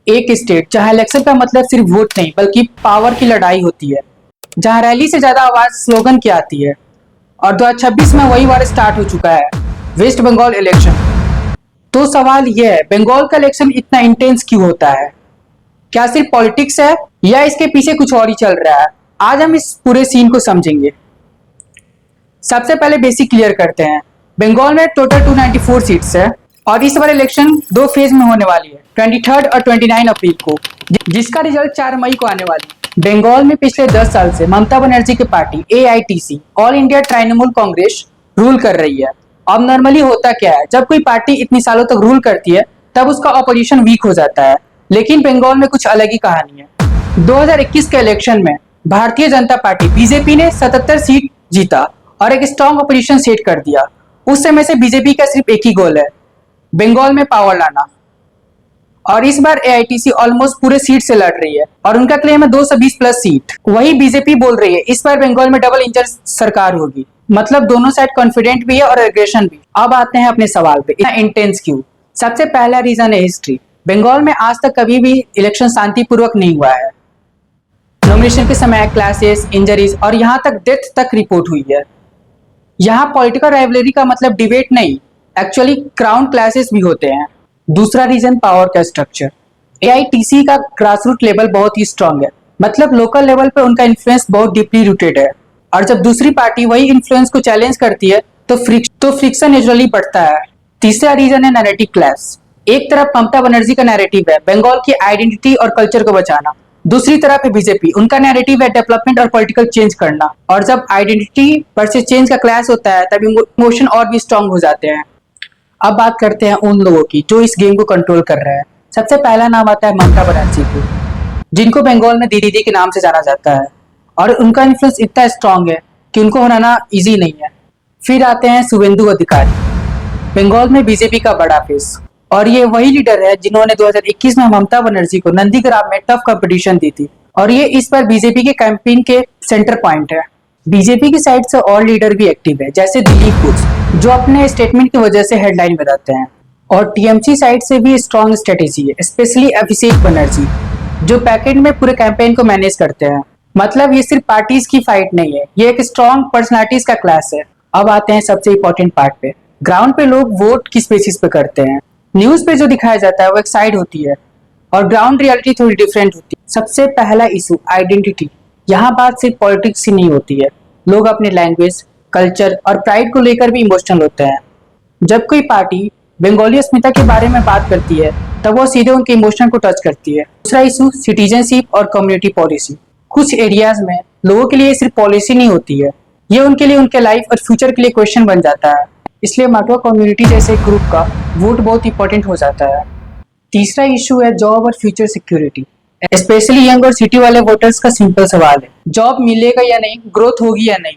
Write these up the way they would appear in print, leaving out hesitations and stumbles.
एक स्टेट जहां इलेक्शन का मतलब सिर्फ वोट नहीं बल्कि पावर की लड़ाई होती है, जहां रैली से ज्यादा आवाज स्लोगन की आती है। और 2026 में वही वार स्टार्ट हो चुका है, वेस्ट बंगाल इलेक्शन। तो सवाल यह है, बंगाल का इलेक्शन इतना इंटेंस क्यों होता है? क्या सिर्फ पॉलिटिक्स है या इसके पीछे कुछ और ही चल रहा है? आज हम इस पूरे सीन को समझेंगे। सबसे पहले बेसिक क्लियर करते हैं। बंगाल में टोटल 294 सीट्स है और इस बार इलेक्शन दो फेज में होने वाली है, 23 और 29 अप्रैल को, जिसका रिजल्ट 4 मई को आने वाली है। बंगाल में पिछले 10 साल से ममता बनर्जी की party AITC, all India Trinamool Congress, rule कर रही है। अब नॉर्मली होता क्या है, जब कोई पार्टी इतनी सालों तक रूल करती है तब उसका ऑपोजिशन वीक हो जाता है, लेकिन बंगाल में कुछ अलग ही कहानी है। 2021 के इलेक्शन में भारतीय जनता पार्टी BJP ने 77 सीट जीता और एक स्ट्रॉन्ग ऑपोजिशन सेट कर दिया। उस समय से बीजेपी का सिर्फ एक ही गोल है, बंगाल में पावर लाना। और इस बार AITC ऑलमोस्ट पूरे सीट से लड़ रही है और उनका क्लेम है 220 प्लस सीट। वही बीजेपी बोल रही है इस बार बंगाल में डबल इंजन सरकार होगी। मतलब दोनों साइड कॉन्फिडेंट भी है और एग्रेशन भी। अब आते हैं अपने सवाल पे, इतना इंटेंस क्यों? सबसे पहला रीजन है हिस्ट्री। बंगाल में आज तक कभी भी इलेक्शन शांतिपूर्वक नहीं हुआ है। नॉमिनेशन के समय क्लैशेस, इंजरीज और यहाँ तक डेथ तक रिपोर्ट हुई है। यहाँ पॉलिटिकल राइवलरी का मतलब डिबेट नहीं, एक्चुअली क्राउन क्लैशेस भी होते हैं। दूसरा रीजन पावर का स्ट्रक्चर। AITC का ग्रासरूट लेवल बहुत ही स्ट्रांग है, मतलब लोकल लेवल पे उनका इन्फ्लुएंस बहुत डीपली रूटेड है। और जब दूसरी पार्टी वही इन्फ्लुएंस को चैलेंज करती है तो फ्रिक्शन नेचुरली बढ़ता है। तीसरा रीजन है नैरेटिव क्लैश। एक तरफ ममता बनर्जी का नैरेटिव है बंगाल की आइडेंटिटी और कल्चर को बचाना, दूसरी तरफ है बीजेपी, उनका नैरेटिव है डेवलपमेंट और पॉलिटिकल चेंज करना। और जब आइडेंटिटी वर्सेस चेंज का क्लैश होता है तब इमोशन और भी स्ट्रांग हो जाते हैं। अब बात करते हैं उन लोगों की जो इस गेम को कंट्रोल कर रहे हैं। सबसे पहला नाम आता है ममता बनर्जी को, जिनको बंगाल में दीदी के नाम से जाना जाता है और उनका इन्फ्लुएंस इतना स्ट्रांग है कि उनको हराना इजी नहीं है। फिर आते हैं शुभेंदु अधिकारी, बंगाल में बीजेपी का बड़ा फेस, और ये वही लीडर है जिन्होंने 2021 में ममता बनर्जी को नंदीग्राम में टफ कंपटीशन दी थी और ये इस बार बीजेपी के कैंपेन के सेंटर पॉइंट है। बीजेपी की साइड से और लीडर भी एक्टिव है, जैसे दिलीप घोष, जो अपने स्टेटमेंट की वजह से हेडलाइन में रहते हैं। और TMC साइड से भी स्ट्रॉन्ग स्ट्रेटेजी है, स्पेशली अभिषेक बनर्जी, जो पैकेट में पूरे कैंपेन को मैनेज करते हैं। मतलब ये सिर्फ पार्टीज की फाइट नहीं है, ये एक स्ट्रॉन्ग पर्सनालिटीज का क्लास है। अब आते हैं सबसे इंपॉर्टेंट पार्ट पे। ग्राउंड पे लोग वोट किस बेसिस पे करते हैं? न्यूज पे जो दिखाया जाता है वो एक साइड होती है और ग्राउंड रियलिटी थोड़ी डिफरेंट होती है। सबसे पहला इशू आइडेंटिटी। यहाँ बात सिर्फ पॉलिटिक्स ही नहीं होती है, लोग अपने लैंग्वेज, कल्चर और प्राइड को लेकर भी इमोशनल होते हैं। जब कोई पार्टी बंगाली अस्मिता के बारे में बात करती है तब वो सीधे उनके इमोशन को टच करती है। दूसरा इशू सिटीजनशिप और कम्युनिटी पॉलिसी। कुछ एरियाज में लोगों के लिए सिर्फ पॉलिसी नहीं होती है, ये उनके लिए उनके लाइफ और फ्यूचर के लिए क्वेश्चन बन जाता है। इसलिए माटवा कम्युनिटी जैसे ग्रुप का वोट बहुत इंपॉर्टेंट हो जाता है। तीसरा इशू है जॉब और फ्यूचर सिक्योरिटी। स्पेशली यंग और सिटी वाले वोटर्स का सिंपल सवाल है, जॉब मिलेगा या नहीं, ग्रोथ होगी या नहीं।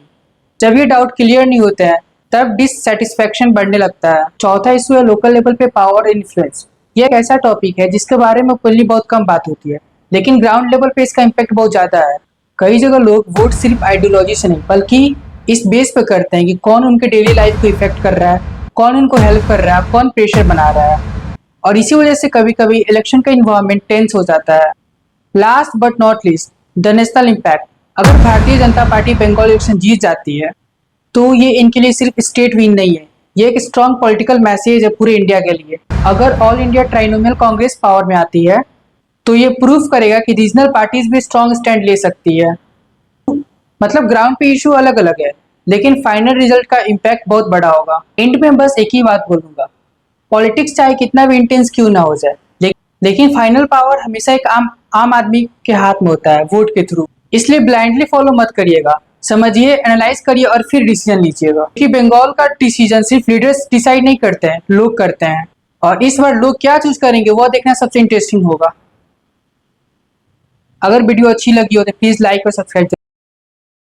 जब ये डाउट क्लियर नहीं होते हैं तब डिससेटिस्फैक्शन बढ़ने लगता है। चौथा इशू है लोकल लेवल पे पावर और इन्फ्लुएंस। ये एक ऐसा टॉपिक है जिसके बारे में ओपनली बहुत कम बात होती है, लेकिन ग्राउंड लेवल पे इसका इम्पैक्ट बहुत ज्यादा है। कई जगह लोग वोट सिर्फ आइडियोलॉजी से नहीं बल्कि इस बेस पे करते हैं कि कौन उनके डेली लाइफ को इफेक्ट कर रहा है, कौन उनको हेल्प कर रहा है, कौन प्रेशर बना रहा है। और इसी वजह से कभी कभी इलेक्शन का इन्वायरमेंट टेंस हो जाता है। Last but not least, the national impact. अगर भारतीय जनता पार्टी बंगाल इलेक्शन जीत जाती है तो ये इनके लिए सिर्फ स्टेट विन नहीं है, ये एक स्ट्रॉन्ग पॉलिटिकल मैसेज है पूरे इंडिया के लिए। अगर all India Trinamool Congress power में आती है तो ये प्रूफ करेगा कि रीजनल पार्टीज भी स्ट्रॉन्ग स्टैंड ले सकती है। मतलब ग्राउंड पे इशू अलग अलग है लेकिन फाइनल रिजल्ट का इम्पैक्ट बहुत बड़ा होगा। एंड में बस एक ही बात बोलूंगा, पॉलिटिक्स चाहे कितना भी इंटेंस क्यों ना हो जाए, लेकिन फाइनल पावर हमेशा एक आम आदमी के हाथ में होता है, वोट के थ्रू। इसलिए ब्लाइंडली फॉलो मत करिएगा, समझिए, एनालाइज करिए और फिर डिसीजन लीजिएगा। कि बंगाल का डिसीजन सिर्फ लीडर्स डिसाइड नहीं करते हैं, लोग करते हैं। और इस बार लोग क्या चूज करेंगे वो देखना सबसे इंटरेस्टिंग होगा। अगर वीडियो अच्छी लगी हो तो प्लीज लाइक और सब्सक्राइब